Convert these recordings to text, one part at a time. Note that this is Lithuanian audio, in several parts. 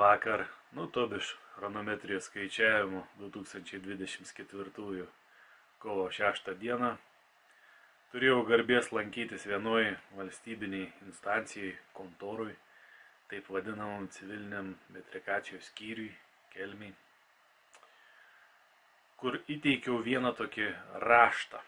vakar, tobiš chronometrijos skaičiavimu 2024 kovo 6 dieną turėjau garbės lankytis vienoj valstybiniai instancijai, kontorui, taip vadinamam civiliniam metrikacijos skyriui, Kelmėj, kur įteikiau vieną tokį raštą.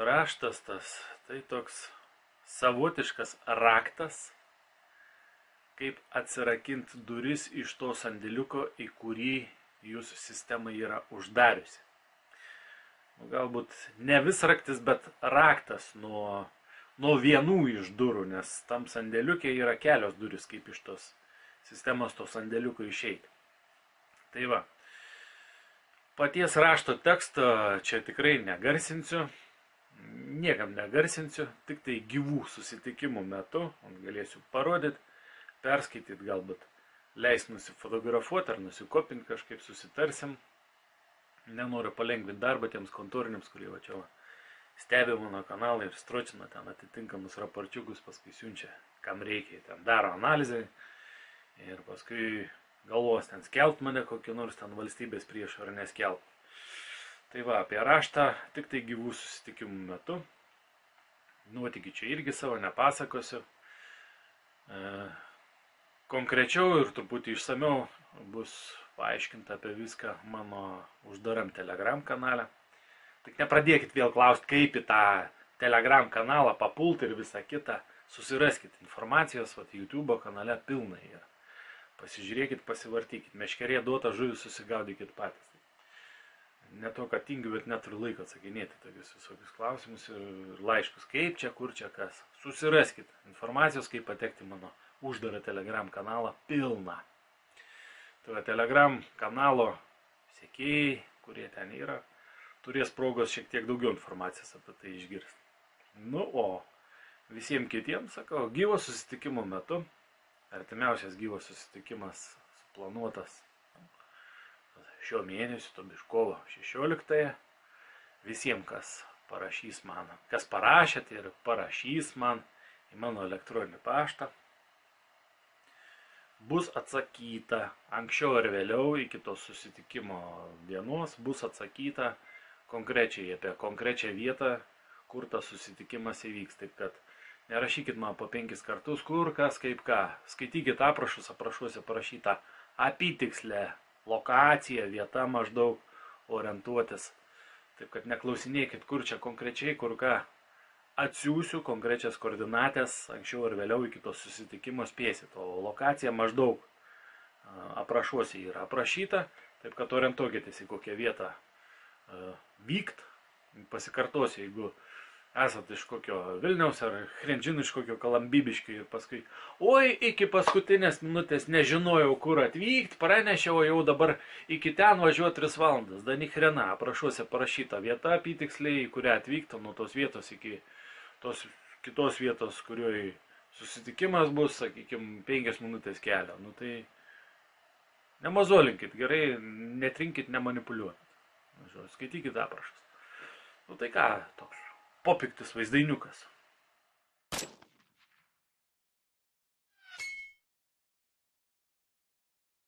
Raštas tas, tai toks savotiškas raktas, kaip atsirakinti duris iš to sandėliuko, į kurį jūsų sistema yra uždariusi. Galbūt ne vis raktis, bet raktas nuo vienų iš durų, nes tam sandėliukė yra kelios duris, kaip iš tos sistemos to sandėliuko išeiti. Tai va, paties rašto teksto čia tikrai negarsinsiu. Niekam negarsinsiu, tik tai gyvų susitikimų metu, galėsiu parodyti, perskaityti, galbūt leis nusifotografuoti ar nusikopinti, kažkaip susitarsim. Nenoriu palengvinti darbą tiems kontoriniams, kurie va čia stebi mano kanalą ir stročina ten atitinkamus raporčiukus, paskui siunčia, kam reikia, ten daro analizę ir paskui galvos ten skelbt mane kokį nors ten valstybės prieš ar neskelbt. Tai va, apie raštą tik tai gyvų susitikimų metu. Nuotykių čia irgi savo nepasakosiu. Konkrečiau ir truputį išsamiau bus paaiškinta apie viską mano uždaram Telegram kanale. Tik nepradėkit vėl klausti, kaip į tą Telegram kanalą papulti ir visą kitą. Susiraskit informacijos, YouTube kanale pilna yra. Pasižiūrėkit, pasivartykit. Meškerė duota žuvį, susigaudykit patys. Ne to, kad tingiu, bet neturiu laiko atsakinėti tokius visokius klausimus ir laiškus, kaip čia, kur čia, kas. Susiraskit informacijos, kaip patekti mano uždarą Telegram kanalą pilną. Tai Telegram kanalo sekėjai, kurie ten yra, turės progos šiek tiek daugiau informacijos apie tai išgirsti. O visiems kitiems, sakau, gyvo susitikimo metu, artimiausias gyvas susitikimas suplanuotas šio mėnesio, to biš kovo 16. Visiems, kas parašys man, kas parašėt ir parašys man į mano elektroninį paštą, bus atsakyta anksčiau ar vėliau iki to susitikimo dienos, bus atsakyta konkrečiai apie konkrečią vietą, kur tas susitikimas įvyks. Taip kad nerašykit man po 5 kartus, kur, kas, kaip ką. Skaitykit aprašus, aprašuose parašytą apytikslę lokacija, vieta maždaug orientuotis. Taip kad neklausinėkit, kur čia konkrečiai, kur ką. Atsiųsiu konkrečias koordinatės, anksčiau ar vėliau iki to susitikimo spėsit. O lokacija maždaug aprašuose yra aprašyta, taip kad orientuokitės į kokią vietą vykt. Pasikartosiu, jeigu esat iš kokio Vilniaus ar Hrenžin iš kokio Kalambibiškio ir paskui, oi, iki paskutinės minutės nežinojau, kur atvykti, pranešiau, jau dabar iki ten važiuoti 3 valandas. Da nichrena, aprašuose parašyta vieta apytiksliai, į kurią atvykti, nuo tos vietos iki tos kitos vietos, kurioje susitikimas bus, sakykime, 5 minutės kelio. Tai nemazolinkit, gerai, netrinkit, nemanipuliuokit. Skaitykit aprašas. Tai ką, toks popiktis vaizdainiukas.